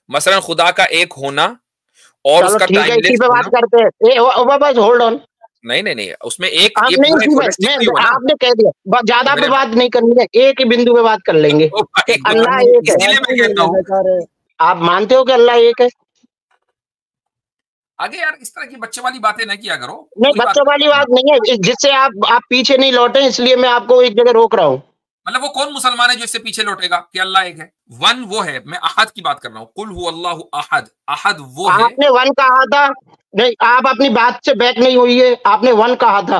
मसलन खुदा का एक होना और चलो उसका ठीक है, इसी टाइमलेस पे बात होना। करते हैं। बस होल्ड ऑन। नहीं नहीं नहीं, उसमें एक आप ये नहीं, पूरा एक इसी होलिस्टिक में व्यू है ना। आपने कह दिया, ज्यादा पे मेरे बात नहीं करनी है, एक ही बिंदु पे बात कर लेंगे ओ कि भाई, तो अल्लाह एक है। इसीलिए मैं कहता हूँ आप मानते हो कि अल्लाह एक है? आगे यार इस तरह की बच्चे वाली बातें ना किया करो। नहीं, पूरी बात बच्चों वाली बात नहीं है, जिससे आप पीछे नहीं लौटे, इसलिए मैं आपको एक जगह रोक रहा हूँ। मतलब वो कौन मुसलमान है जो इससे पीछे लौटेगा कि अल्लाह एक है? वन वो है, मैं अहद की बात कर रहा हूँ। कुल हु अल्लाहु अहद, अहद वो है। आपने वन कहा था। नहीं, आप अपनी बात से बैक नहीं हुई है, आपने वन कहा था।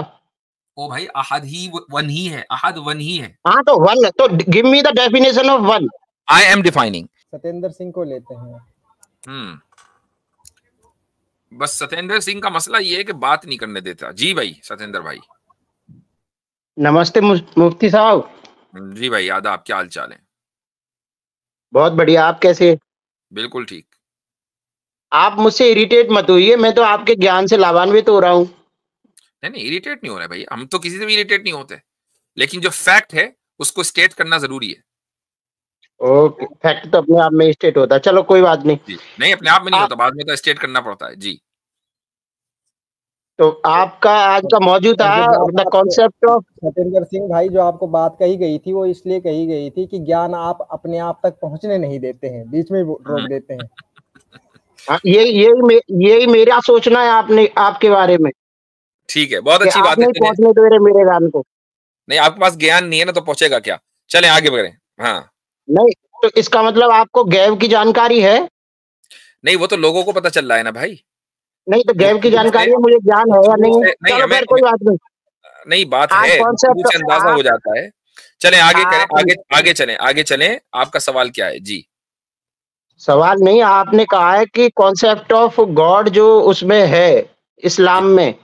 ओ भाई, अहद ही वन ही है, अहद वन ही है। हाँ तो वन, तो give me the definition of one. I am defining. Satyendra Singh को लेते हैं। बस सत्येंद्र सिंह का मसला ये है कि बात नहीं करने देता। जी भाई सत्येंद्र भाई। नमस्ते मुफ्ती साहब। जी भाई आदाब, क्या हाल चाल है? बहुत बढ़िया, आप कैसे? बिल्कुल ठीक। आप मुझसे इरिटेट मत होइए, मैं तो आपके ज्ञान से लाभान्वित हो रहा हूँ। नहीं नहीं, इरिटेट नहीं हो रहा है भाई, हम तो किसी से भी इरिटेट नहीं होते, लेकिन जो फैक्ट है उसको स्टेट करना जरूरी है। ओके, फैक्ट तो अपने आप में स्टेट होता है, चलो कोई बात नहीं। नहीं, अपने आप में नहीं होता, बाद में तो स्टेट करना पड़ता है। जी, तो आपका आज का मौजूद था the concept of. Satyendra Singh भाई, जो आपको बात कही गई थी वो इसलिए कही गई थी कि ज्ञान आप अपने आप तक पहुंचने नहीं देते हैं, बीच में रोक देते हैं। यही मेरा सोचना है आपने आपके बारे में। ठीक है, बहुत अच्छी बात है। पहुंचने दे रहे मेरे ज्ञान को। नहीं, आपके पास ज्ञान नहीं है ना, तो पहुंचेगा क्या? चले आगे बढ़े। हाँ, नहीं तो इसका मतलब आपको गैब की जानकारी है? नहीं, वो तो लोगों को पता चल रहा है ना भाई। नहीं तो गैब की जानकारी है, मुझे ज्ञान है या नहीं? चलो फिर कोई बात नहीं। नहीं, बात है, कुछ अंदाजा हो जाता है। चलें आगे करें, आगे चलें। आपका सवाल क्या है? जी, सवाल नहीं, आपने कहा है कि कॉन्सेप्ट ऑफ गॉड जो उसमें है इस्लाम में,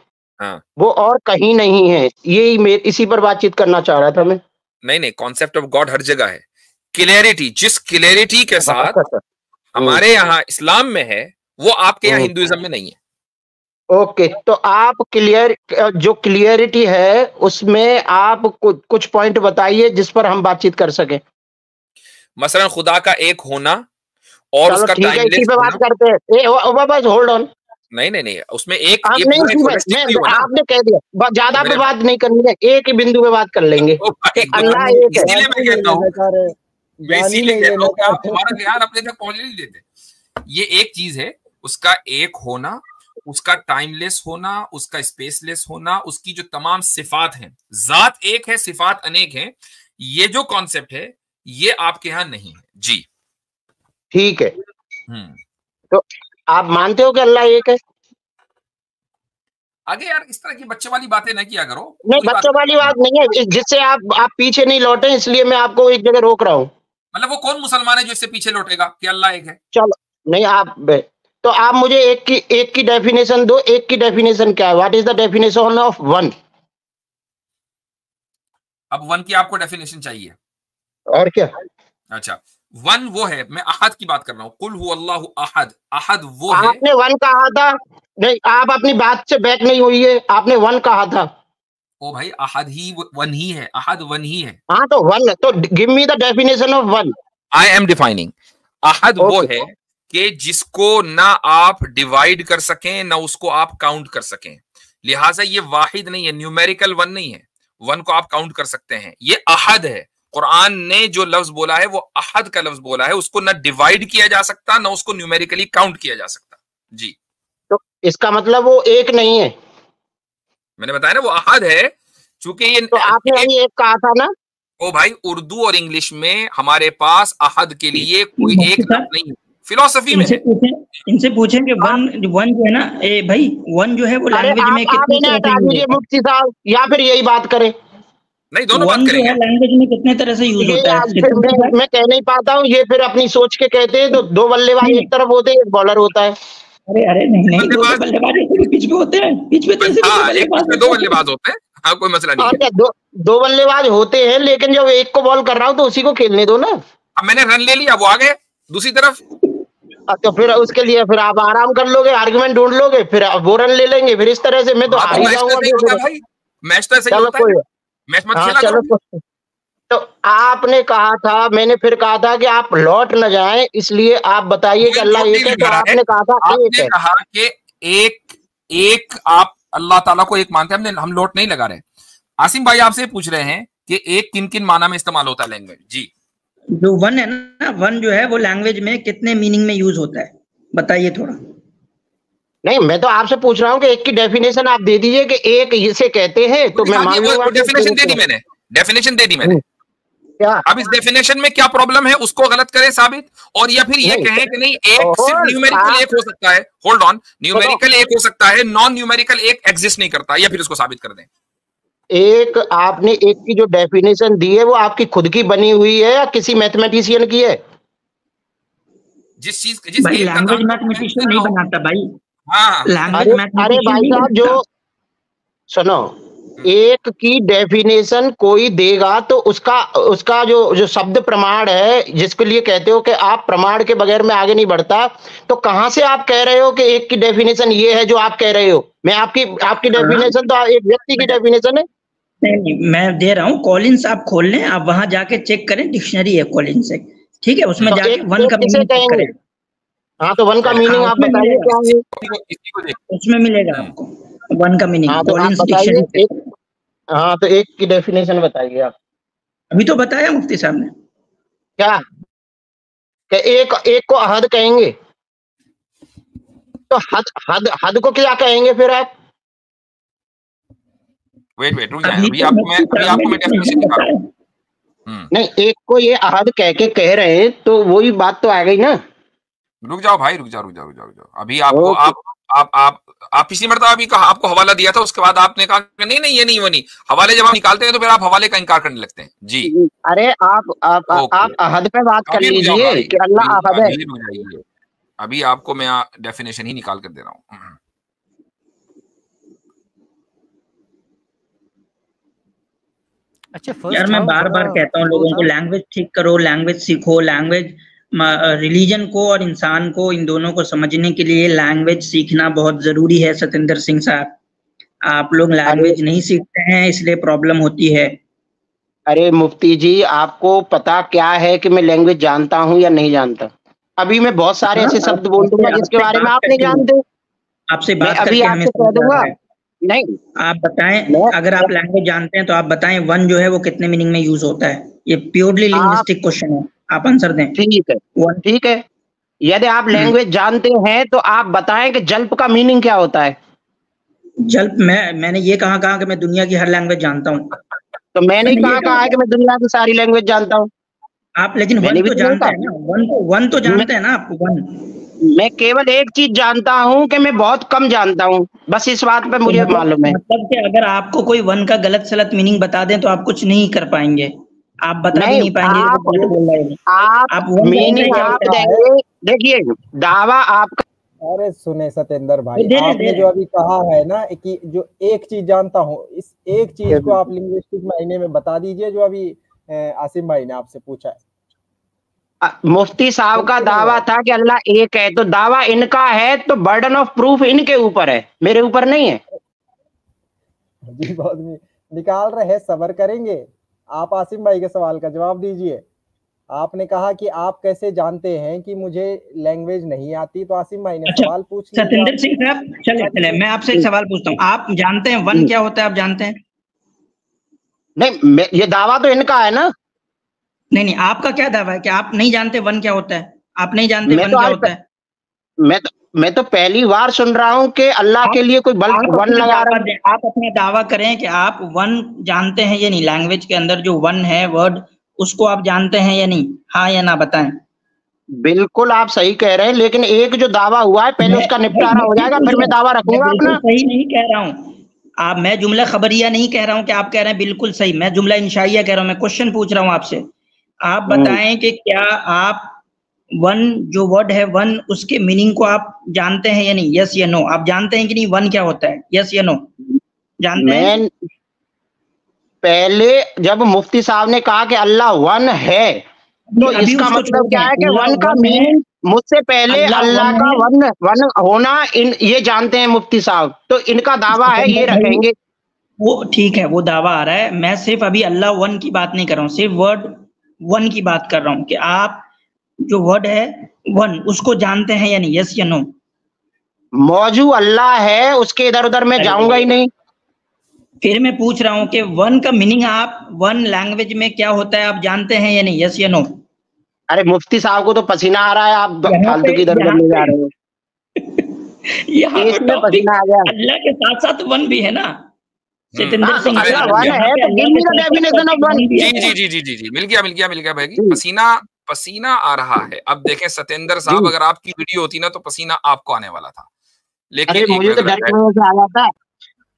हाँ, वो और कहीं नहीं है, यही इसी पर बातचीत करना चाह रहा था मैं। नहीं, कॉन्सेप्ट ऑफ गॉड हर जगह है। क्लियरिटी, जिस क्लियरिटी के साथ हमारे यहाँ इस्लाम में है, वो आपके यहाँ हिंदुइज्म में नहीं है। ओके, तो आप जो क्लियरिटी है उसमें आप कुछ पॉइंट बताइए जिस पर हम बातचीत कर सके। मसलन खुदा का एक होना और उसका टाइमलेस पे बात करते हैं। बस होल्ड ऑन। नहीं, उसमें एक आपने कह दिया, ज्यादा पे बात नहीं करनी है, एक ही बिंदु पे बात कर लेंगे। अल्लाह एक है। इसीलिए मैं कहता हूँ, इसीलिए कहता हूँ कि आप हमारा ज्ञान अपने तक पहुंचने नहीं देते। ये एक चीज है, उसका एक होना, उसका टाइमलेस होना, उसका स्पेसलेस होना, उसकी जो तमाम सिफात हैं, जात एक है, सिफात अनेक हैं। ये जो कॉन्सेप्ट है ये आपके यहाँ नहीं है। जी, ठीक है। तो आप मानते हो कि अल्लाह एक है? आगे यार इस तरह की बच्चे वाली बातें ना किया करो। नहीं, बच्चों वाली बात नहीं है, जिससे आप पीछे नहीं लौटे, इसलिए मैं आपको एक जगह रोक रहा हूँ। मतलब वो कौन मुसलमान है जो इससे पीछे लौटेगा कि अल्लाह एक है? चलो नहीं, तो आप मुझे एक की डेफिनेशन दो। एक की डेफिनेशन क्या है? What is the definition of one? अब वन की आपको डेफिनेशन चाहिए? और क्या? अच्छा, वन वो है, मैं अहद की बात कर रहा हूँ। कुल हु अल्लाहु अहद, अहद वो है। आपने वन कहा था। नहीं, आप अपनी बात से बैक नहीं हुई है, आपने वन कहा था। ओ भाई, अहद ही वन ही है, अहद वन ही है। हाँ तो वन, तो give me the definition of one. I am defining. अहद वो है कि जिसको ना आप डिवाइड कर सकें ना उसको आप काउंट कर सकें, लिहाजा ये वाहिद नहीं है, न्यूमेरिकल वन नहीं है। वन को आप काउंट कर सकते हैं, ये अहद है। कुरान ने जो लफ्ज बोला है वो अहद का लफ्ज बोला है, उसको ना डिवाइड किया जा सकता ना उसको न्यूमेरिकली काउंट किया जा सकता। जी, तो इसका मतलब वो एक नहीं है? मैंने बताया ना वो अहद है, चूंकि ये तो आपने अभी एक कहा था ना। ओ भाई, उर्दू और इंग्लिश में हमारे पास अहद के लिए कोई एक लफ्ज नहीं है। फिलोसफी में इनसे पूछें कि वन जो है ना भाई, वन जो है वो लैंग्वेज में कितने तरह से यूज मुफ्ती साहब, या फिर यही बात करें? नहीं, दोनों बात करेंगे। लैंग्वेज में कितने तरह से यूज होता है मैं कह नहीं पाता हूँ, ये फिर अपनी सोच के कहते हैं। तो दो बल्लेबाज एक तरफ होते हैं, एक बॉलर होता है। अरे नहीं, बल्लेबाज पिच पे होते हैं, पिच पे दो बल्लेबाज होते हैं। हाँ, कोई मसला नहीं है। दो बल्लेबाज होते हैं, लेकिन जब एक को बॉल कर रहा हूँ तो उसी को खेलने दो ना। अब मैंने रन ले लिया, वो आ गए दूसरी तरफ। तो फिर उसके लिए फिर आप आराम कर लोगे, आर्गुमेंट ढूंढ लोगे, फिर वो रन ले लेंगे। फिर इस तरह से मैं तो हार ही जाऊंगा। मैच तो ऐसे ही होता है, मैच मत खेला करो। तो आपने कहा था, मैंने फिर कहा था कि आप लौट न जाएं, इसलिए आप बताइए कि अल्लाह एक है, तो आपने कहा था एक है। आपने कहा कि एक आप अल्लाह ताला को एक मानते हैं, हम लौट नहीं लगा रहे। आसिम भाई आपसे पूछ रहे हैं कि एक किन किन माना में इस्तेमाल होता है लैंग्वेज? जी, जो वन है ना, वन जो है वो लैंग्वेज में कितने मीनिंग में यूज होता है, बताइए थोड़ा। नहीं, मैं तो आपसे पूछ रहा हूँ कि एक की डेफिनेशन आप दे दीजिए कि एक इसे कहते हैं, तो मैं मान लूंगा। डेफिनेशन दे दी मैंने, डेफिनेशन दे दी मैंने। क्या अब इस डेफिनेशन में क्या प्रॉब्लम है, उसको गलत करें साबित, और या फिर ये कहें कि नहीं एक सिर्फ न्यूमेरिकल एक हो सकता है। होल्ड ऑन, न्यूमेरिकल एक हो सकता है, नॉन न्यूमेरिकल एक एग्जिस्ट नहीं करता, या फिर उसको साबित कर दें। एक आपने एक की जो डेफिनेशन दी है वो आपकी खुद की बनी हुई है या किसी मैथमेटिशियन की है? जिस चीज जिस भाई एक का लैंग्वेज काम मैथमेटिशियन नहीं बनाता भाई। हाँ, लैंग्वेज अरे मैथमेटिशियन भाई नहीं साहब, बनाता। जो सुनो, एक की डेफिनेशन कोई देगा तो उसका उसका जो शब्द प्रमाण है, जिसके लिए कहते हो कि आप प्रमाण के बगैर में आगे नहीं बढ़ता, तो कहां से आप कह रहे हो कि एक की डेफिनेशन ये है जो आप कह रहे हो? मैं आपकी डेफिनेशन तो एक व्यक्ति की डेफिनेशन है। नहीं, मैं दे रहा हूँ, कॉलिंस आप खोल लें, आप वहां जाके चेक करें, डिक्शनरी है कॉलिंस से, ठीक है, उसमें तो जाके एक वन का किसे मीनिंग चेक कहेंगे? करें। हाँ, तो वन का मीनिंग आप उसमें बताइए मिलेगा, क्या है? इसी को देख। उसमें मिलेगा आपको वन का मीनिंग, हाँ, तो आप कॉलिंस बताइए डिक्शनरी। एक। हाँ, तो एक की डेफिनेशन बताइए आप। अभी तो बताया मुफ्ती साहब ने। क्या कि एक को अहद कहेंगे, तो हद को क्या कहेंगे फिर आप? वेट रुक जाए, अभी आपको मैं डेफिनेशन निकालूं। नहीं, एक को ये अहद कह के कह रहे हैं, तो वही बात तो आ गई ना। रुक जाओ भाई, रुक जाओ। अभी आपको आप पिछली मरतबा अभी कहा, आपको हवाला दिया था, उसके बाद आपने कहा कि नहीं ये नहीं वो नहीं। हवाले जब आप निकालते हैं तो फिर आप हवाले का इनकार करने लगते हैं। जी, अरे आप अहद पे बात कर लीजिए कि अल्लाह अहद है। अभी आपको मैं डेफिनेशन ही निकाल कर दे रहा हूँ। अच्छा, यार मैं बार बार कहता हूँ लोगों को, लैंग्वेज ठीक करो, लैंग्वेज सीखो, लैंग्वेज रिलीजन को और इंसान को, इन दोनों को समझने के लिए लैंग्वेज सीखना बहुत जरूरी है। सतेंद्र सिंह साहब, आप लोग लैंग्वेज नहीं सीखते हैं, इसलिए प्रॉब्लम होती है। अरे मुफ्ती जी, आपको पता क्या है कि मैं लैंग्वेज जानता हूँ या नहीं जानता? अभी मैं बहुत सारे ऐसे शब्द बोल दूंगा जिसके बारे में आप नहीं जानते। आपसे बात अभी करके आपसे कह दूंगा। नहीं, आप बताएं, अगर आप लैंग्वेज जानते हैं तो आप बताएं वन जो है वो कितने मीनिंग में यूज होता है। ये प्योरली लिंग्विस्टिक क्वेश्चन है, आप आंसर दें। ठीक है। यदि आप लैंग्वेज जानते हैं तो आप बताएं कि जल्प का मीनिंग क्या होता है। जल्प मैंने ये कहा कि मैं दुनिया की हर लैंग्वेज जानता हूँ? तो मैंने कहा है कि मैं दुनिया की सारी लैंग्वेज जानता हूँ। आप लेकिन वन तो जानते हैं ना, वन तो जानते हैं ना आप? वन मैं केवल एक चीज जानता हूँ कि मैं बहुत कम जानता हूँ, बस इस बात पे मुझे मालूम है। मतलब कि अगर आपको कोई वन का गलत सलत मीनिंग बता दें तो आप कुछ नहीं कर पाएंगे, आप बता भी नहीं पाएंगे। आप मीनिंग आप देखिए, दावा आपका। अरे सुने सतेंद्र भाई, आपने जो अभी कहा है ना कि जो एक चीज जानता हूँ, इस एक चीज को आप लिंग्विस्टिक मायने में बता दीजिए जो अभी आसिम भाई ने आपसे पूछा है। मुफ्ती साहब का दावा था कि अल्लाह एक है, तो दावा इनका है तो बर्डन ऑफ प्रूफ इनके ऊपर है, मेरे ऊपर नहीं है। जी, बहुत निकाल रहे हैं, सब्र करेंगे। आप आसिम भाई के सवाल का जवाब दीजिए। आपने कहा कि आप कैसे जानते हैं कि मुझे लैंग्वेज नहीं आती, तो आसिम भाई ने सवाल पूछ लिया। सतेंद्र सिंह साहब, चले मैं आपसे एक सवाल पूछता हूँ, आप जानते हैं वन क्या होता है? आप जानते हैं? नहीं, ये दावा तो इनका है ना। नहीं, आपका क्या दावा है कि आप नहीं जानते वन क्या होता है? आप नहीं जानते वन क्या होता है? मैं तो पहली बार सुन रहा हूँ कि अल्लाह के लिए कोई वन लगा रहा है। आप अपना दावा करें कि आप वन जानते हैं या नहीं, लैंग्वेज के अंदर जो वन है वर्ड, उसको आप जानते हैं या नहीं? हाँ या ना बताएं। बिल्कुल आप सही कह रहे हैं, लेकिन एक जो दावा हुआ है पहले उसका निपटारा हो जाएगा, फिर मैं दावा रखूंगा अपना। सही नहीं कह रहा हूँ आप, मैं जुमला खबरिया नहीं कह रहा हूँ कि आप कह रहे हैं बिल्कुल सही, मैं जुमला इंशाइया कह रहा हूँ। मैं क्वेश्चन पूछ रहा हूँ आपसे, आप बताएं कि क्या आप वन जो वर्ड है वन, उसके मीनिंग को आप जानते हैं या नहीं? यस या नो, आप जानते हैं कि नहीं वन क्या होता है? यस या नो, जानते हैं? पहले जब मुफ्ती साहब ने कहा कि अल्लाह वन है, तो इसका मतलब क्या है कि वन का मीनिंग मुझसे पहले अल्लाह का वन होना ये जानते हैं मुफ्ती साहब, तो इनका दावा है, ये रखेंगे। वो ठीक है, वो दावा आ रहा है। मैं सिर्फ अभी अल्लाह वन की बात नहीं कर रहा हूँ, सिर्फ वर्ड वन की बात कर रहा हूँ कि आप जो वर्ड है वन उसको जानते हैं या नहीं, यस या नो? मौजू अल्लाह है, उसके इधर उधर मैं जाऊंगा ही नहीं। फिर मैं पूछ रहा हूँ कि वन का मीनिंग आप वन लैंग्वेज में क्या होता है आप जानते हैं या नहीं, यस या नो? अरे मुफ्ती साहब को तो पसीना आ रहा है, आप फालतू की इधर उधर ले जा रहे हो। यहाँ इसमें पसीना आ गया। अल्लाह के साथ साथ वन भी है ना सतेंद्र सिंह? अल्लाह वन है तो give me the definition of one. जी, मिल गया भाई। पसीना आ रहा है। अब देखें सतेंद्र साहब, अगर आपकी वीडियो होती ना तो पसीना आपको आने वाला था, लेकिन अरे मुझे तो डर से आ जाता,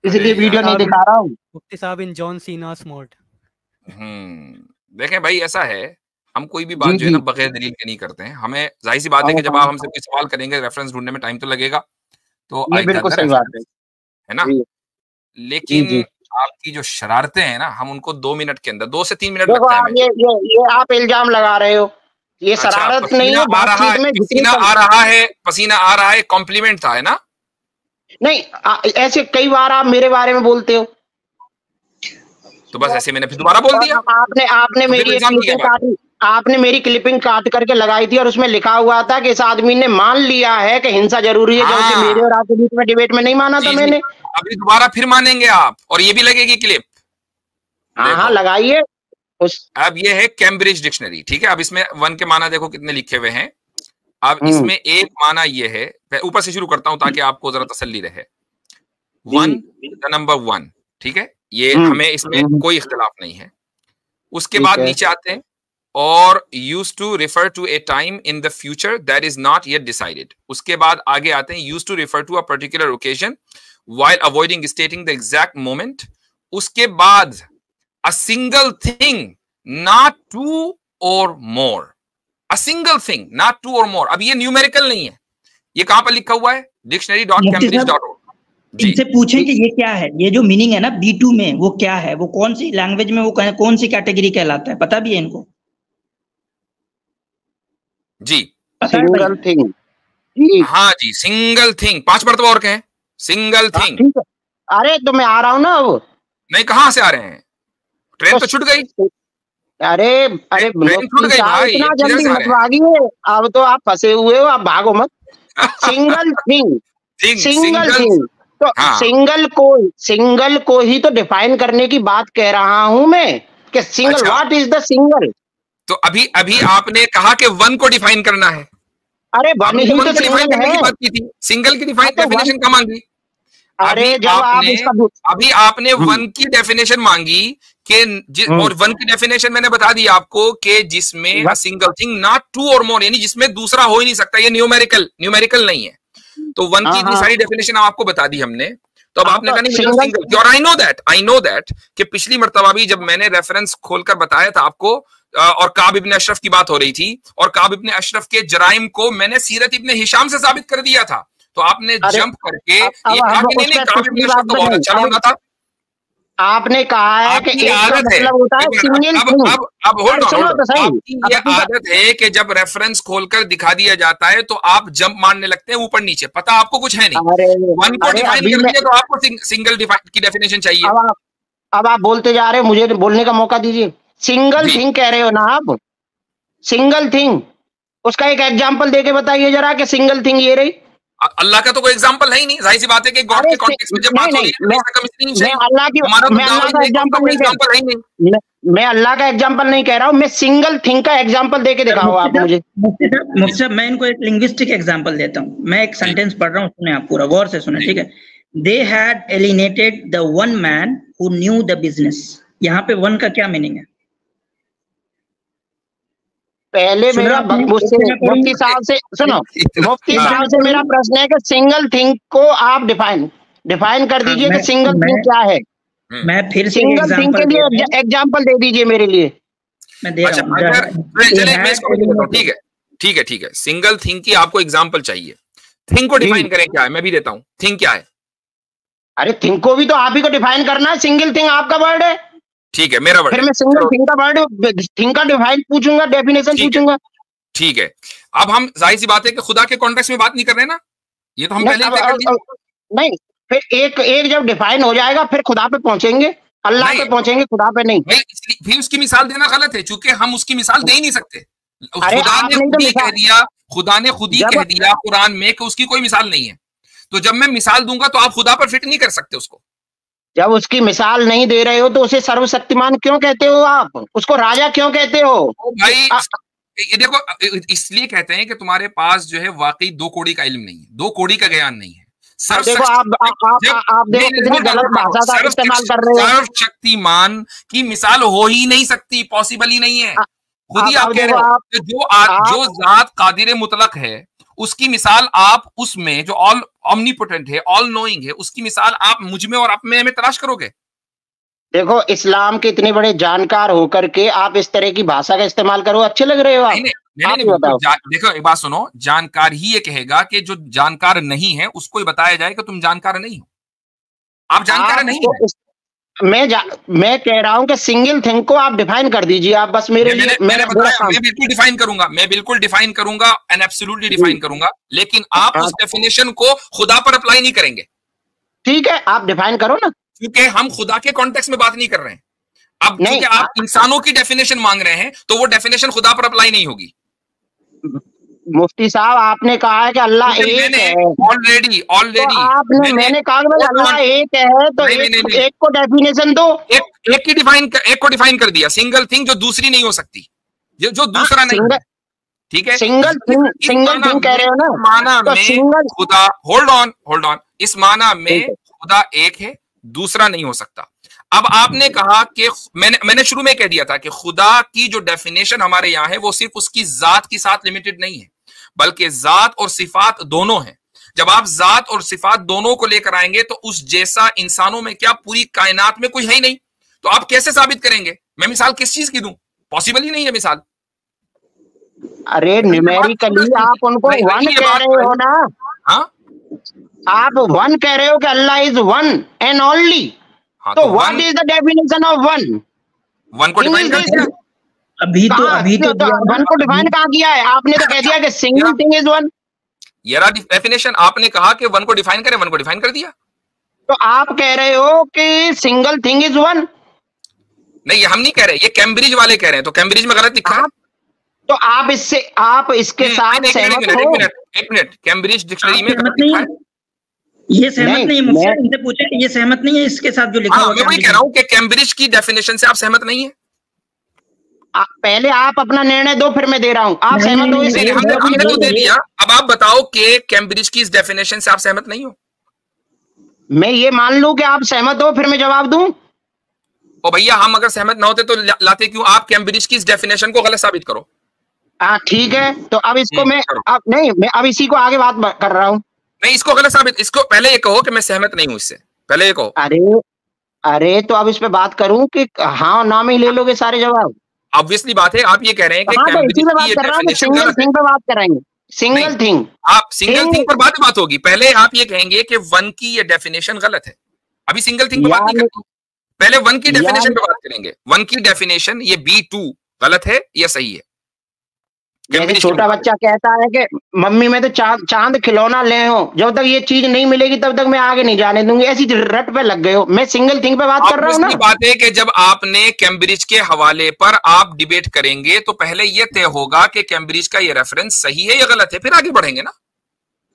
इसलिए वीडियो नहीं दिखा रहा हूँ। मुफ्ती साहब इन जॉन सीनास मोड। देखें भाई, ऐसा है, हम कोई भी बात जो है ना बगैर दलील के नहीं करते हैं। हमें जाहिर सी बात है कि जब आप हमसे कोई सवाल करेंगे, रेफरेंस ढूंढने में टाइम तो लगेगा, तो बिल्कुल सही बात है ना। लेकिन आपकी जो शरारतें हैं ना, हम उनको 2 मिनट के अंदर, 2 से 3 मिनट लगता है। ये आप इल्जाम लगा रहे हो, ये शरारत नहीं है। बातचीत में पसीना आ रहा है, कॉम्प्लीमेंट था, है ना? नहीं, ऐसे कई बार आप मेरे बारे में बोलते हो, तो बस ऐसे मैंने फिर दोबारा बोल दिया। आपने मेरी क्लिपिंग काट करके लगाई थी और उसमें लिखा हुआ था कि इस आदमी ने मान लिया है कि हिंसा जरूरी है, जो मेरे और आपके बीच में डिबेट में नहीं माना था मैंने। अभी दोबारा फिर मानेंगे आप, और ये भी लगेगी क्लिप। हाँ लगाइए। अब ये है कैम्ब्रिज डिक्शनरी, ठीक है। अब इसमें वन के माना देखो कितने लिखे हुए हैं। अब इसमें एक माना ये है, ऊपर से शुरू करता हूं ताकि आपको जरा तसल्ली रहे। वन, द नंबर वन, ठीक है, ये हमें इसमें कोई इख्तिलाफ नहीं है। उसके बाद नीचे आते हैं, और used to refer to a time in the future that is not yet decided। उसके बाद आगे आते हैं used to refer to a particular occasion while avoiding stating the exact moment। उसके बाद a single thing not two or more, a single thing not two or more। अब ये numerical नहीं है, ये कहां पर लिखा हुआ है? dictionary.cambridge.org। इनसे पूछें कि ये क्या है, ये जो मीनिंग है ना B2 में, वो क्या है, वो कौन सी लैंग्वेज में, वो कौन सी कैटेगरी कहलाता है, पता भी है इनको? जी, सिंगल थिंग। हाँ जी, सिंगल थिंग। 5 मरतबा और कहें, सिंगल थिंग। अरे तो मैं आ रहा हूँ ना। अब नहीं, कहाँ से आ रहे हैं? ट्रेन तो छूट गई। अरे ट्रेन छूट गई भाई, इतना जल्दी मत भागिए, अब तो आप फंसे हुए हो, आप भागो मत। सिंगल थिंग, सिंगल थिंग, तो सिंगल को ही तो डिफाइन करने की बात कह रहा हूं मैं कि single, what is the single. तो अभी आपने कहा कि वन को डिफाइन करना है। अरे वन ही तो डिफाइन करने की बात की थी, सिंगल की डेफिनेशन कहाँ मांगी? अरे अभी आपने वन की डेफिनेशन मांगी कि और वन की डेफिनेशन मैंने बता दी आपको कि जिसमें सिंगल थिंग नॉट टू और मोर, यानी जिसमें दूसरा हो ही नहीं सकता, ये न्यूमेरिकल नहीं है। तो वन की इतनी सारी डेफिनेशन आपको बता दी हमने। तो अब आपने कहा नहीं सिंगल, और आई नो दैट कि पिछली मर्तबा भी जब मैंने रेफरेंस खोलकर बताया था आपको, और काब इब्ने अशरफ की बात हो रही थी, और काब इब्ने अशरफ के जराइम को मैंने सीरत इब्ने हिशाम से साबित कर दिया था, तो आपने जंप करके ये कहा कि नहीं काब इब्ने अशरफ तो बहुत अच्छा लौंडा था। आपने कहा है कि एक आदत है, अब होल्ड ऑन, आपकी ये आदत है कि जब रेफरेंस खोलकर दिखा दिया जाता है तो आप जंप मारने लगते हैं ऊपर नीचे, पता आपको कुछ है नहीं। वन को डिफाइन कर दिया तो आपको सिंगल की डेफिनेशन चाहिए। अब आप बोलते जा रहे हो, मुझे बोलने का मौका दीजिए। सिंगल थिंग कह रहे हो ना आप, सिंगल थिंग, उसका एक एग्जांपल देके बताइए जरा कि सिंगल थिंग ये रही। अल्लाह का तो कोई एग्जांपल है ही नहीं, जाहिर सी बात है कि गॉड के कॉन्टेक्स्ट में जब बात हो रही है मैं अल्लाह का एग्जांपल नहीं कह रहा हूँ, मैं सिंगल थिंग का एग्जांपल देके दिखाओ आप मुझे। मुफ्ती साहब, मैं इनको एक लिंग्विस्टिक एग्जांपल देता हूँ। मैं एक सेंटेंस पढ़ रहा हूँ, सुने आप पूरा गौर से सुने, ठीक है। They had alienated the one man who knew the business. यहाँ पे वन का क्या मीनिंग है? पहले मेरा मुफ्ती साहब से सुनो, मुफ्ती साहब से मेरा प्रश्न है कि सिंगल थिंग को आप डिफाइन कर दीजिए कि सिंगल थिंग क्या है। मैं फिर से सिंगल थिंग के लिए एग्जांपल दे दीजिए मेरे लिए। मैं दे रहा हूं। ठीक है, सिंगल थिंग की आपको एग्जांपल चाहिए, थिंग को डिफाइन करें क्या है, मैं भी देता हूं। थिंग क्या है? अरे थिंग को भी तो आप ही को डिफाइन करना है, सिंगल थिंग आपका वर्ड है। ठीक है, मेरा वर्ड। फिर मैं सिंगल थिंग का वर्ड, थिंग का डिफाइन पूछूंगा, डेफिनेशन पूछूंगा। ठीक है, अब हम जाहिर सी बात है कि खुदा के कॉन्टेक्स्ट में बात नहीं कर रहे ना, ये तो हम पहले ही कर लिए। नहीं, फिर एक एक जब डिफाइन हो जाएगा फिर खुदा पे पहुंचेंगे, अल्लाह पे पहुंचेंगे, खुदा पे नहीं। फिर उसकी मिसाल देना गलत है, क्योंकि हम उसकी मिसाल दे ही नहीं सकते। अरे खुदा ने खुद ही कह दिया, खुदा ने खुद ही कह दिया कुरान में कि उसकी कोई मिसाल नहीं है। तो जब मैं मिसाल दूंगा तो आप खुदा पर फिट नहीं कर सकते उसको। जब उसकी मिसाल नहीं दे रहे हो तो उसे सर्वशक्तिमान क्यों कहते हो आप? उसको राजा क्यों कहते हो? भाई ये देखो, इसलिए कहते हैं कि तुम्हारे पास जो है वाकई 2 कौड़ी का इल्म नहीं है, 2 कौड़ी का ज्ञान नहीं है। देखो आप देखो कितनी गलत भाषा का इस्तेमाल कर रहे हो। सर्वशक्तिमान की मिसाल हो ही नहीं सकती, पॉसिबल ही नहीं है। खुद ही आप कह रहे हो जो जात कादिर मुतलक है उसकी मिसाल आप उसमें जो ऑल ऑमनीपोटेंट है, ऑल नोइंग है, उसकी मिसाल आप मुझ में और आप में हमें तलाश करोगे। देखो इस्लाम के इतने बड़े जानकार होकर के आप इस तरह की भाषा का इस्तेमाल करो, अच्छे लग रहे हो आप? नहीं, देखो एक बात सुनो, जानकार ही ये कहेगा कि जो जानकार नहीं है उसको ही बताया जाए कि तुम जानकार नहीं हो, आप जानकार नहीं हो। मैं कह रहा हूं कि सिंगल थिंग को आप डिफाइन कर दीजिए आप, बस मेरे लिए। मैं बिल्कुल डिफाइन करूंगा, मैं बिल्कुल डिफाइन करूंगा एंड एब्सोल्युटली डिफाइन करूंगा, लेकिन आप उस डेफिनेशन को खुदा पर अप्लाई नहीं करेंगे। ठीक है, आप डिफाइन करो ना, क्योंकि हम खुदा के कॉन्टेक्स्ट में बात नहीं कर रहे हैं। अब क्योंकि आप इंसानों की डेफिनेशन मांग रहे हैं तो वो डेफिनेशन खुदा पर अप्लाई नहीं होगी। मुफ्ती साहब आपने कहा है कि अल्लाह एक है। ऑलरेडी तो मैंने कहा कि अल्लाह एक है तो एक को डेफिनेशन दो। एक को डिफाइन कर दिया, सिंगल थिंग जो दूसरी नहीं हो सकती, जो दूसरा नहीं है। ठीक है, सिंगल थिंग कह रहे हो ना, माना में खुदा, होल्ड ऑन, इस माना में खुदा एक है, दूसरा नहीं हो सकता। अब आपने कहा कि मैंने शुरू में कह दिया था कि खुदा की जो डेफिनेशन हमारे यहां है वो सिर्फ उसकी जात के साथ लिमिटेड नहीं है, बल्कि जात और सिफात दोनों हैं। जब आप जात और सिफात दोनों को लेकर आएंगे तो उस जैसा इंसानों में क्या पूरी कायनात में कोई है ही नहीं, तो आप कैसे साबित करेंगे? मैं मिसाल किस चीज की दूं? पॉसिबल ही नहीं है मिसाल। अरे न्यूमेरिकली आप उनको वन कह रहे हो ना। हाँ, आप वन कह रहे हो कि अल्लाह इज वन एंड ओनली। तो what is the definition of one? One को डिफाइन कर दिया अभी तो वन को डिफाइन कहाँ किया है आपने? तो कह दिया कि सिंगल थिंग इज वन। ये रहा डेफिनेशन, आपने कहा कि वन को डिफाइन करें, वन को डिफाइन कर दिया। तो आप कह रहे हो कि सिंगल थिंग इज वन। नहीं, ये हम नहीं कह रहे, ये कैम्ब्रिज वाले कह रहे हैं। तो कैम्ब्रिज में गलत लिखा है, तो आप इसके साथ सहमत हो? एक मिनट, कैम्ब्रिज डिक्शनरी में गलत लिखा है। ये सहमत नहीं है, मुझसे इनसे पूछे, ये सहमत नहीं है इसके साथ जो लिखा हुआ है। मैं वही कह रहा हूं कि कैम्ब्रिज की डेफिनेशन से आप सहमत नहीं है। पहले आप अपना निर्णय दो, फिर मैं दे रहा हूं। आप सहमत हो? हमने तो दे दिया, अब आप बताओ कि कैम्ब्रिज की इस डेफिनेशन से आप सहमत नहीं हो। मैं ये मान लूं कि आप सहमत हो, फिर मैं जवाब दूं। ओ भैया, हम अगर सहमत ना होते तो लाते क्यों? आप कैम्ब्रिज की इस डेफिनेशन को गलत साबित करो। ठीक है, तो अब इसको मैं अब इसी को आगे बात कर रहा हूं। नहीं, इसको गलत साबित, इसको पहले ये कहो कि मैं सहमत नहीं हूं इससे, पहले ये कहो। अरे तो अब इस पे बात करूं कि हाँ ना में ले लोगे सारे जवाब? ऑब्वियसली बात है, आप ये कह रहे हैं कि कैम्ब्रिज की ये डेफिनेशन सिंगल थिंग पे बात कराएंगे। सिंगल थिंग, आप सिंगल थिंग पर बात होगी। पहले आप ये कहेंगे कि वन की ये डेफिनेशन गलत है, अभी सिंगल थिंग पे बात नहीं करते, पहले वन की डेफिनेशन पे बात करेंगे। वन की डेफिनेशन ये B2 गलत है या सही है? जैसे छोटा बच्चा कहता है कि मम्मी मैं तो चांद खिलौना ले हो, जब तक ये चीज नहीं मिलेगी तब तक मैं आगे नहीं जाने दूंगी, ऐसी रट पे लग गए हो। मैं सिंगल थिंग पे बात कर रहा हूँ ना। बात है कि जब आपने कैम्ब्रिज के हवाले पर आप डिबेट करेंगे तो पहले ये तय होगा कि कैम्ब्रिज का ये रेफरेंस सही है या गलत है, फिर आगे बढ़ेंगे ना।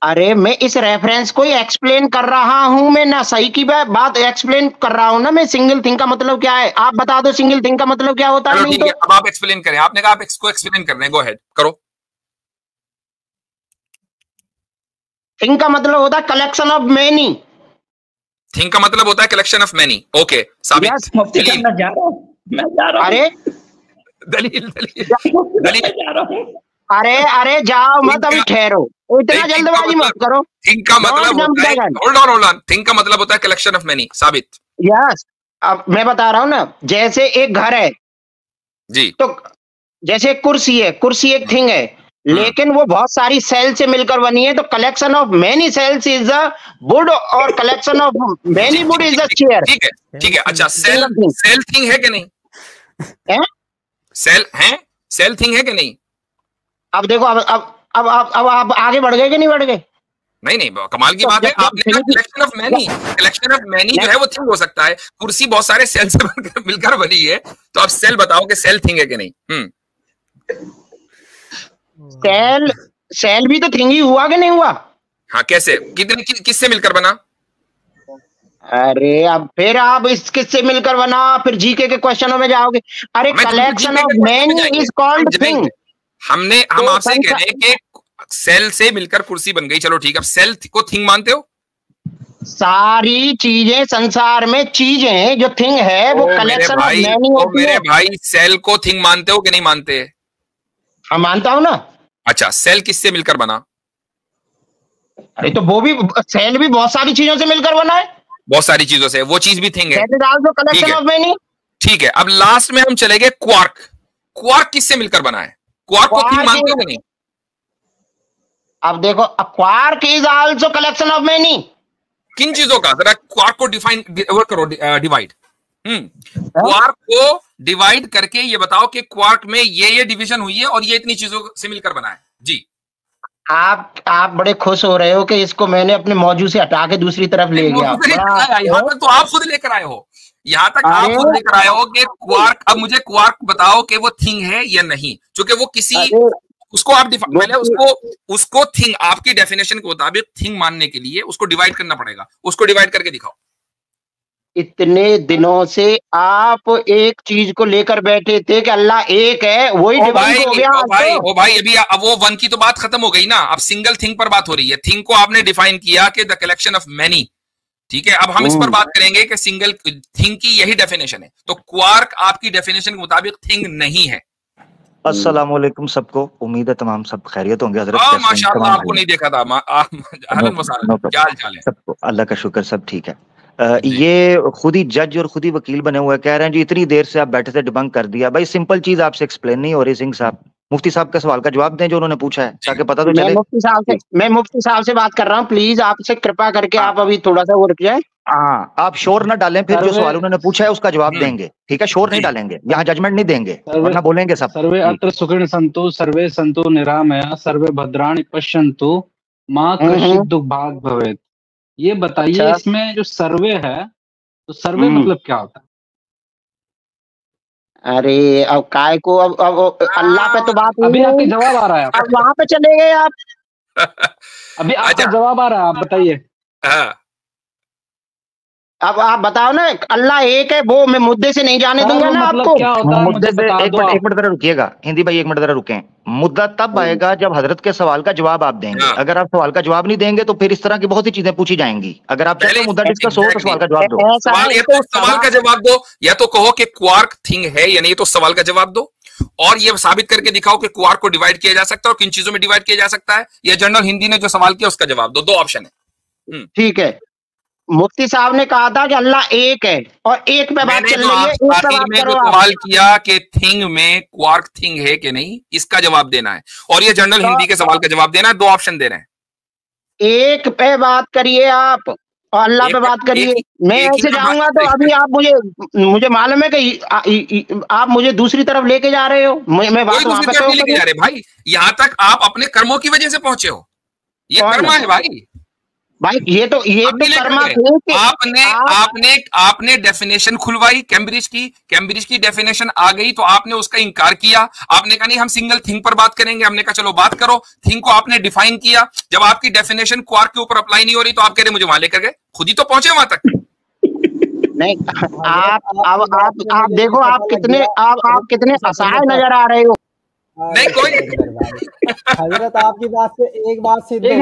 अरे मैं इस रेफरेंस को ही एक्सप्लेन कर रहा हूं, मैं ना सही की बात एक्सप्लेन कर रहा हूं ना। मैं सिंगल थिंग का मतलब क्या है आप बता दो, सिंगल थिंग का मतलब क्या होता है? नहीं तो अब आप एक्सप्लेन करें, आपने कहा आप इसको एक्सप्लेन कर रहे हैं, गो अहेड करो। थिंग का मतलब होता है कलेक्शन ऑफ मेनी। थिंग का मतलब होता है कलेक्शन ऑफ मेनी। ओके, साबित। मैं जा रहा हूं। अरे दलील अरे जाओ मत, अभी ठहरो, इतना जल्दबाजी मत करो। थिंग का मतलब होता है, होल्ड ऑन, थिंग का मतलब होता है कलेक्शन ऑफ मेनी। साबित। यस, अब मैं बता रहा हूं ना, जैसे एक घर है जी, तो जैसे कुर्सी है, कुर्सी एक थिंग है, लेकिन वो बहुत सारी सेल से मिलकर बनी है, तो collection of many cells is a wood और collection of many wood is a chair. ठीक है। अच्छा, सेल थिंग है कि नहीं? सेल थिंग है कि नहीं? अब देखो, अब आप आगे बढ़ गए कि नहीं बढ़ गए? नहीं नहीं, कमाल की बात है। आपने कहा collection of many, collection of many जो है वो थिंग हो सकता है। कुर्सी बहुत सारे सेल से मिलकर बनी है, तो आप सेल बताओ कि सेल थिंग है कि नहीं। सेल भी तो थिंग ही हुआ कि नहीं हुआ? हाँ, कैसे, किससे मिलकर बना? अरे अब फिर आप इस किससे मिलकर बना, फिर जीके के क्वेश्चनों में जाओगे। अरे collection of many is called thing. हम आपसे कह रहे हैं कि सेल से मिलकर कुर्सी बन गई, चलो ठीक है। अब सेल को थिंग मानते हो? सारी चीजें संसार में चीजें जो थिंग है वो कलेक्शन ऑफ मैनी होती है। मेरे भाई, सेल को थिंग मानते हो कि नहीं मानते? हाँ मानता हूं ना। अच्छा, सेल किससे मिलकर बना? अरे तो वो भी, सेल भी बहुत सारी चीजों से मिलकर बना है, बहुत सारी चीजों से, वो चीज भी थिंग है। Collection of many. ठीक है, अब लास्ट में हम चले गए क्वार्क। क्वार्क किससे मिलकर बना है? क्वार्क को थिंग मानते हो कि नहीं? अब देखो, quark is also collection of many. किन चीजों का? जरा क्वार्क को डिफाइन करो, डिवाइड। क्वार्क को डिवाइड करके ये बताओ कि क्वार्क में ये डिवीजन हुई है और ये इतनी चीजों से मिलकर बना है। जी, आप बड़े खुश हो रहे हो कि इसको मैंने अपने मौजू से हटा के दूसरी तरफ ले गया। यहाँ तक तो आप खुद लेकर आए हो, यहाँ तक आप खुद लेकर आए हो कि क्वार्क। अब मुझे क्वार्क बताओ कि वो थिंग है या नहीं, क्योंकि वो किसी उसको आप पहले उसको थिंग, आपकी डेफिनेशन के मुताबिक थिंग मानने के लिए उसको डिवाइड करना पड़ेगा। उसको डिवाइड करके दिखाओ। इतने दिनों से आप एक चीज को लेकर बैठे थे कि अल्लाह एक है, वही डिवाइड हो गया। ओ भाई अभी अब वो वन की तो बात खत्म हो गई ना, अब सिंगल थिंग पर बात हो रही है। थिंग को आपने डिफाइन किया कि द कलेक्शन ऑफ मैनी, ठीक है। अब हम इस पर बात करेंगे कि सिंगल थिंग की यही डेफिनेशन है, तो क्वार्क आपकी डेफिनेशन के मुताबिक थिंग नहीं है। अस्सलाम वालेकुम सबको, उम्मीद है तमाम सब खैरियत होंगे। हजरत माशाअल्लाह, आपको नहीं देखा था। अहलन व सहलन, क्या हाल चाल है? सबको अल्लाह का शुक्र, सब ठीक है। ये खुद ही जज और खुद ही वकील बने हुए कह रहे हैं जी इतनी देर से आप बैठे थे, डिबंक कर दिया। भाई सिंपल चीज आपसे एक्सप्लेन नहीं हो रही। सिंह साहब, मुफ्ती साहब का सवाल का जवाब दें जो उन्होंने पूछा है, ताकि पता तो चले। मैं मुफ्ती साहब से बात कर रहा हूँ, प्लीज आपसे कृपा करके आप अभी थोड़ा सा वो रुक जाए। हाँ, आप शोर ना डालें, फिर जो सवाल उन्होंने पूछा है उसका जवाब देंगे, ठीक है? शोर नहीं डालेंगे, यहाँ जजमेंट नहीं देंगे, वरना बोलेंगे सब। सर्वे अत्र सुखिन सन्तु सर्वे सन्तु निरामया सर्वे भद्राणि पश्यन्तु मां कश्चित् दुर्भाग् भवेत्। ये बताइए, इसमें जो सर्वे है, तो सर्वे मतलब क्या होता है? अरे अब काय को, अब अल्लाह पे तो बात अभी आपका जवाब आ रहा है, अब वहां पे चले गए आप। अभी आपका जवाब आ रहा है, आप बताइए। अब आप बताओ ना, अल्लाह एक है, वो मैं मुद्दे से नहीं जाने दूंगा ना आपको। क्या होता है? मुद्दे से एक मिनट जरा रुकिएगा, हिंदी भाई एक मिनट जरा रुकें। मुद्दा तब आएगा जब हजरत के सवाल का जवाब आप देंगे। अगर आप सवाल का जवाब नहीं देंगे तो फिर इस तरह की बहुत सी चीजें पूछी जाएंगी। अगर आप चाहते हो मुद्दा डिस्कस हो तो सवाल का जवाब दो। सवाल का जवाब दो, या तो कहो कि क्वार्क थिंग है या नहीं, तो सवाल का जवाब दो, और ये साबित करके दिखाओ कि क्वार्क को डिवाइड किया जा सकता है और किन चीजों में डिवाइड किया जा सकता है। या जनरल हिंदी ने जो सवाल किया उसका जवाब दो। दो ऑप्शन है। ठीक है, मुफ्ती साहब ने कहा था कि अल्लाह एक है और एक पे बात चल रही है। आखिर में जो सवाल किया कि थिंग में क्वार्क थिंग है कि नहीं, इसका जवाब देना है, और ये जनरल हिंदी के सवाल का जवाब देना है। दो ऑप्शन दे रहे हैं, एक पे बात करिए आप और अल्लाह पे बात करिए। मैं ऐसे जाऊंगा तो अभी आप मुझे मालूम है कि आप मुझे दूसरी तरफ लेके जा रहे हो। मैं बात वहां पे लेके जा रहे भाई, यहाँ तक आप अपने कर्मों की वजह से पहुंचे हो। ये कर्मा है भाई। ये तो कर्मा थे। आपने डेफिनेशन खुलवाई कैम्ब्रिज की डेफिनेशन आ गई तो आपने उसका इनकार किया। आपने कहा नहीं हम सिंगल थिंग पर बात करेंगे। हमने कहा चलो बात करो। थिंग को आपने डिफाइन किया। जब आपकी डेफिनेशन क्वार्क के ऊपर अप्लाई नहीं हो रही तो आप कह रहे मुझे वहां लेकर गए। खुद ही तो पहुंचे वहां तक। नहीं, आप देखो, आप कितने असहाय नजर आ रहे हो। नहीं कोई हजरत आपकी बात से एक बात सिद्ध हो गई।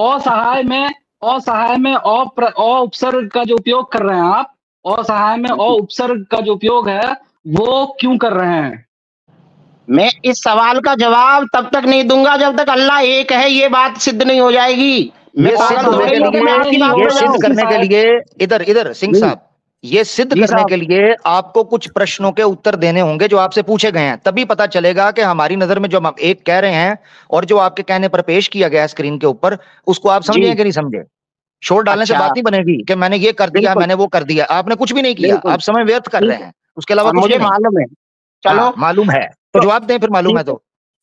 असहाय में उपसर्ग का जो उपयोग कर रहे हैं आप, असहाय में उपसर्ग का जो उपयोग है वो क्यों कर रहे हैं? मैं इस सवाल का जवाब तब तक नहीं दूंगा जब तक अल्लाह एक है ये बात सिद्ध नहीं हो जाएगी। ये सिद्ध करने के लिए इधर सिंह साहब, ये सिद्ध करने के लिए आपको कुछ प्रश्नों के उत्तर देने होंगे जो आपसे पूछे गए हैं, तभी पता चलेगा कि हमारी नजर में जो हम एक कह रहे हैं और जो आपके कहने पर पेश किया गया है स्क्रीन के ऊपर, उसको आप समझे कि नहीं समझे। शोर डालने से बात नहीं बनेगी कि मैंने ये कर दिया, मैंने वो कर दिया। आपने कुछ भी नहीं किया, आप समय व्यर्थ कर रहे हैं। उसके अलावा मुझे मालूम है। चलो मालूम है तो जवाब दें, फिर मालूम है तो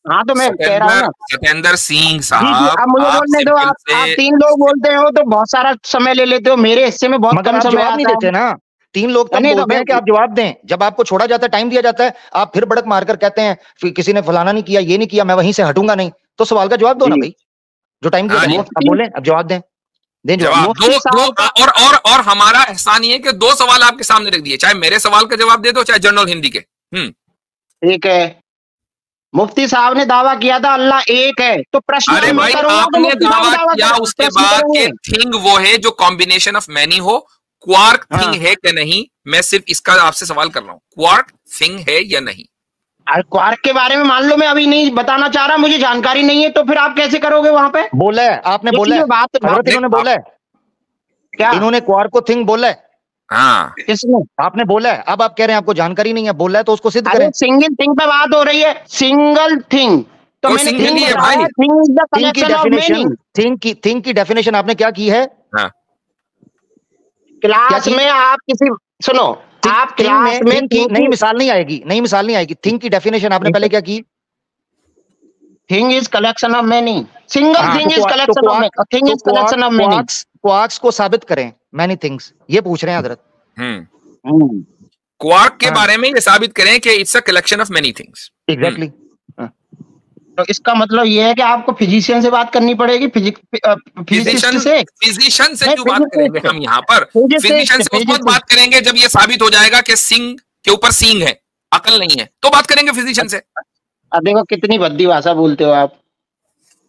हाँ तो मैं कह रहा हूँ ना सतेंद्र सिंह जी, साहब, अब मुझे बोलने दो। आप 3 लोग बोलते हो तो बहुत सारा समय ले लेते हो, मेरे हिस्से में बहुत मगर कम आप समय जवाब नहीं आता देते है। ना। 3 लोग तब नहीं तो बोलते हैं कि आप जवाब दें, जब आपको छोड़ा जाता है, टाइम दिया जाता है, आप फिर बड़क मारकर कहते हैं फिर किसी ने फलाना नहीं किया, ये नहीं किया, मैं वहीं से हटूंगा नहीं। तो सवाल का जवाब दो ना भाई, जो टाइम दिया हाँ जी। जाता है। अब बोले, अब जवाब दें, दें जवाब जवाब। दो। और हमारा एहसान ये है कि 2 सवाल आपके सामने रख दिए, चाहे मेरे सवाल का जवाब दे दो, चाहे जनरल हिंदी के। ठीक है, मुफ्ती साहब ने दावा किया था अल्लाह एक है, तो प्रश्न अरे मैं भाई, करूंगा तो आपने मुफ्ती साहब दावा किया करें, उसके प्रश्न बाद करेंगे। कि थिंग वो है जो कॉम्बिनेशन ऑफ मैनी हो, क्वार्क हाँ। थिंग है कि नहीं। मैं सिर्फ इसका आपसे सवाल कर रहा हूं, क्वार्क थिंग है या नहीं। क्वार्क के बारे में मान लो मैं अभी नहीं बताना चाह रहा, मुझे जानकारी नहीं है, तो फिर आप कैसे करोगे वहां पे? बोला है आपने, बोला है हजरत, इन्होंने बोला है क्या? इन्होंने क्वार्क को थिंग बोला है। हाँ, किसने? आपने बोला है। अब आप कह रहे हैं आपको जानकारी नहीं है, बोला है तो उसको सिद्ध अरे करें। सिंगल थिंग पे बात हो रही है, सिंगल थिंग, तो वो मैंने single थिंग ही है बताया, भाई। थिंग इज द थिंग की collection of definition, meaning. Thing की डेफिनेशन आपने क्या की है? हाँ। क्लास में आप किसी, सुनो, आप क्लास में थिंग की नहीं मिसाल नहीं आएगी, नहीं मिसाल नहीं आएगी। थिंग की डेफिनेशन आपने पहले क्या की? Thing is collection of many, single thing is collection of many, thing is collection of many. Quarks को साबित करें, मैनी थिंग्स, ये पूछ रहे हैं हजरत। क्वार्क के बारे में ये साबित करें कि it's a collection of many things. Exactly. तो इसका मतलब ये है कि आपको फिजिशियन से बात करनी पड़ेगी, फिजिसिस्ट से। फिजिशियन से क्यों बात करेंगे हम यहाँ पर? फिजिशियन से उस वक्त बात करेंगे जब ये साबित हो जाएगा कि सिंग के ऊपर सींग है, अकल नहीं है, तो बात करेंगे फिजिशियन से। अब देखो कितनी भद्दी भाषा बोलते हो आप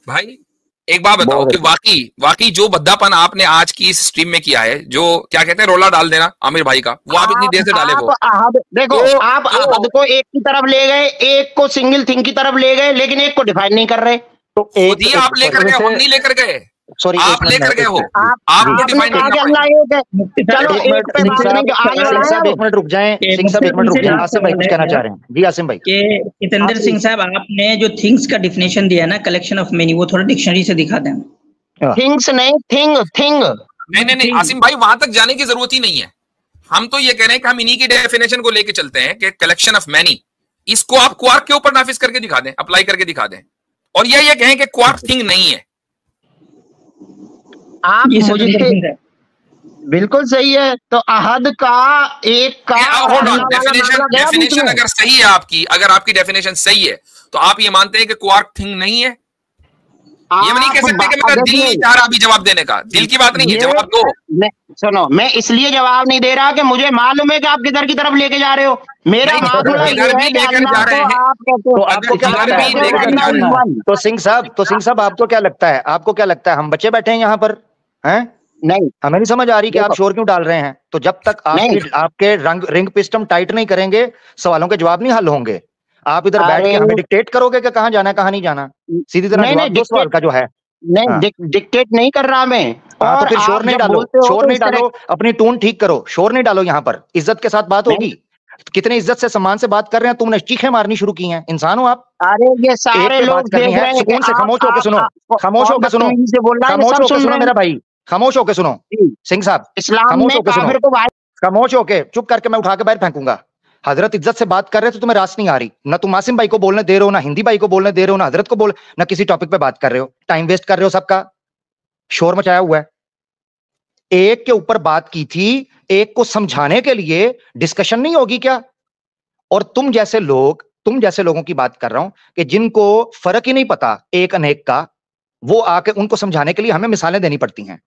भाई। एक बात बताओ कि वाकई जो भद्दापन आपने आज की इस स्ट्रीम में किया है, जो क्या कहते हैं रोला डाल देना आमिर भाई का, वो आप इतनी देर से डाले वो। देखो तो, आप अहद को एक की तरफ ले गए, एक को सिंगल थिंग की तरफ ले गए, लेकिन एक को डिफाइन नहीं कर रहे। तो खुद ही आप लेकर गए, हम नहीं लेकर गए। सॉरी, आप लेकर गए हो, आपको डिफाइन करना पड़ेगा। चलो एक पे बात करेंगे, सिंह साहब 1 मिनट रुक जाएं, सिंह साहब 1 मिनट रुक जाएं। आसिम भाई कुछ कहना चाह रहे हैं जी? आसिम भाई के जितेंद्र सिंह साहब, आपने जो थिंग्स का डिफिनेशन दिया ना, कलेक्शन ऑफ मेनी, वो थोड़ा डिक्शनरी से दिखा दें। थिंग्स नहीं, थिंग नहीं आसिम भाई, वहां तक जाने की जरूरत ही नहीं है। हम तो ये कह रहे हैं कि हम इन्हीं की डेफिनेशन को लेके चलते हैं कि कलेक्शन ऑफ मैनी, इसको आप क्वार्क के ऊपर नाफिज करके दिखा दें, अप्लाई करके दिखा दें, और ये कहें कि क्वार्क थिंग नहीं है। आप मुझे बिल्कुल सही है। तो अहद का एक का डेफिनेशन अगर सही है आपकी, अगर आपकी डेफिनेशन सही है, तो आप ये मानते हैं कि क्वार्क थिंग नहीं है? ये नहीं कह सकते कि मेरा दिल नहीं चाह रहा अभी जवाब देने का। दिल की बात नहीं है, जवाब दो। सुनो, मैं इसलिए जवाब नहीं दे रहा कि मुझे मालूम है कि आप किधर की तरफ लेके जा रहे हो। मेरा मामला इधर भी लेकर जा रहे हैं, तो आपको क्या लगता है? तो सिंह साहब आपको क्या लगता है? आपको क्या लगता है हम बच्चे बैठे हैं यहाँ पर? हैं? नहीं, हमें नहीं समझ आ रही कि आप शोर क्यों डाल रहे हैं। तो जब तक आपके रिंग पिस्टन टाइट नहीं करेंगे, सवालों के जवाब नहीं हल होंगे। आप इधर बैठ के हमें डिक्टेट करोगे कि कहाँ जाना कहाँ नहीं जाना। सीधी तरह जवाब दो सवाल का जो है। नहीं, डिक्टेट नहीं कर रहा मैं। तो फिर शोर नहीं डालो, शोर नहीं डालो, अपनी टोन ठीक करो, शोर नहीं डालो। यहाँ पर इज्जत के साथ बात होगी। कितने इज्जत से सम्मान से बात कर रहे हैं, तुमने चीखें मारनी शुरू की हैं। इंसान हो आप? अरे ये सारे लोग देख रहे हैं। सुकून से खामोश होकर सुनो, खामोश होकर सुनो, खामोश होकर सुनो मेरा भाई, खामोश होकर सुनो सिंह साहब, खामोश होकर सुनो, खामोश होकर चुप करके मैं उठा के बाहर फेंकूंगा। हजरत इज्जत से बात कर रहे तो तुम्हें रास नहीं आ रही। ना तुम आसिम भाई को बोलने दे रहे हो, ना हिंदी भाई को बोलने दे रहे हो, ना हजरत को बोल, ना किसी टॉपिक पे बात कर रहे हो। टाइम वेस्ट कर रहे हो, सबका शोर मचाया हुआ है। एक के ऊपर बात की थी, एक को समझाने के लिए डिस्कशन नहीं होगी क्या? और तुम जैसे लोगों की बात कर रहा हूं कि जिनको फर्क ही नहीं पता एक अनेक का, वो आके उनको समझाने के लिए हमें मिसालें देनी पड़ती हैं।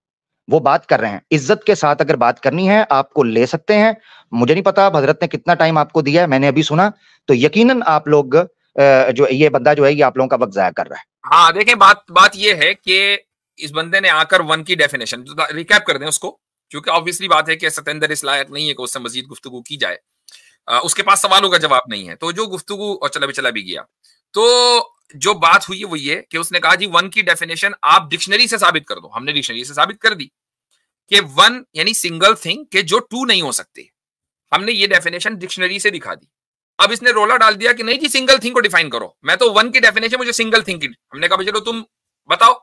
वो बात कर रहे हैं। इज्जत के साथ अगर बात करनी है आपको ले सकते हैं। मुझे नहीं पता हजरत ने कितना टाइम आपको दिया है, मैंने अभी सुना, तो यकीनन आप लोग जो ये बंदा जो है ये आप लोगों का वक्त जाया कर रहा है। हाँ देखें, बात ये है कि इस बंदे ने आकर वन की डेफिनेशन रिकैप कर दें उसको, क्योंकि ऑब्वियसली बात है कि सतेंद्र इस लायक नहीं है कि उससे मजीद गुफ्तगू की जाए। उसके पास सवालों का जवाब नहीं है, तो जो गुफ्तगू और चला भी गया। तो जो बात हुई है वो ये कि उसने कहा जी वन की डेफिनेशन आप डिक्शनरी से साबित कर दो। हमने डिक्शनरी से साबित कर दी कि वन यानी सिंगल थिंग के जो टू नहीं हो सकते। हमने ये डेफिनेशन डिक्शनरी से दिखा दी। अब इसने रोला डाल दिया कि नहीं जी सिंगल थिंग को डिफाइन करो, मैं तो वन की डेफिनेशन, मुझे सिंगल थिंग की। हमने कहा चलो तुम बताओ।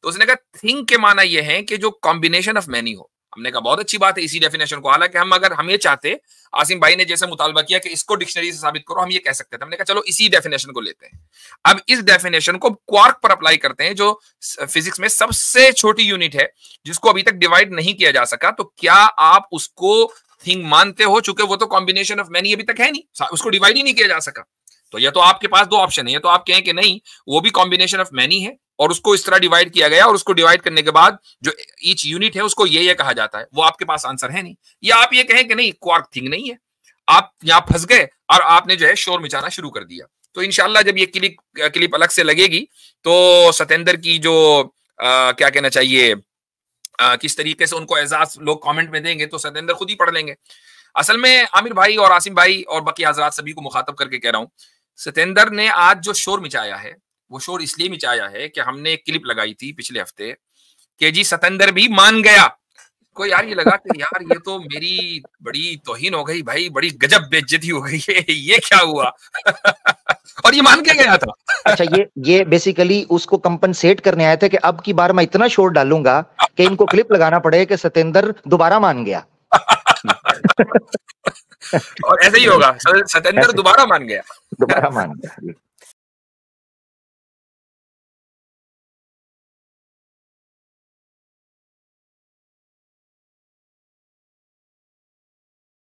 तो उसने कहा थिंग के माना ये है कि जो कॉम्बिनेशन ऑफ मैनी हो। हमने कहा बहुत अच्छी बात है इसी डेफिनेशन को, हालांकि हम ये चाहते, आसिम भाई ने जैसे मुतालबा किया कि इसको डिक्शनरी से साबित करो, हम ये कह सकते थे। हमने कहा चलो इसी डेफिनेशन को लेते हैं, अब इस डेफिनेशन को क्वार्क पर अप्लाई करते हैं, जो फिजिक्स में सबसे छोटी यूनिट है जिसको अभी तक डिवाइड नहीं किया जा सका। तो क्या आप उसको थिंग मानते हो? चूंकि वो तो कॉम्बिनेशन ऑफ मैनी अभी तक है नहीं, उसको डिवाइड ही नहीं किया जा सका। तो ये तो आपके पास दो ऑप्शन है, या तो आप कहें कि नहीं वो भी कॉम्बिनेशन ऑफ मैनी है और उसको इस तरह डिवाइड किया गया, और उसको डिवाइड करने के बाद जो ईच यूनिट है उसको ये कहा जाता है, वो आपके पास आंसर है नहीं। या आप ये कहें कि नहीं क्वार्क थिंग नहीं है, आप यहां फंस गए और आपने जो है शोर मचाना शुरू कर दिया। तो इंशाल्लाह जब ये क्लिप अलग से लगेगी तो सतेंद्र की जो क्या कहना चाहिए, किस तरीके से उनको एजाज लोग कमेंट में देंगे तो सतेंद्र खुद ही पढ़ लेंगे। असल में आमिर भाई और आसिम भाई और बाकी हजरात सभी को मुखातब करके कह रहा हूं, सतेंद्र ने आज जो शोर मचाया है वो शोर इसलिए मचाया है कि हमने एक क्लिप लगाई थी पिछले हफ्ते कि जी सतेंद्र भी मान गया। को यार ये लगा कि यार ये तो मेरी बड़ी तौहीन हो गई भाई, बड़ी गजब बेइज्जती हो गई है, ये क्या हुआ? और ये मान के गया था। अच्छा, ये बेसिकली उसको कंपनसेट करने आए थे कि अब की बार मैं इतना शोर डालूंगा कि इनको क्लिप लगाना पड़े कि सतेंद्र दोबारा मान गया। और ऐसे ही होगा, सतेंद्र दोबारा मान गया।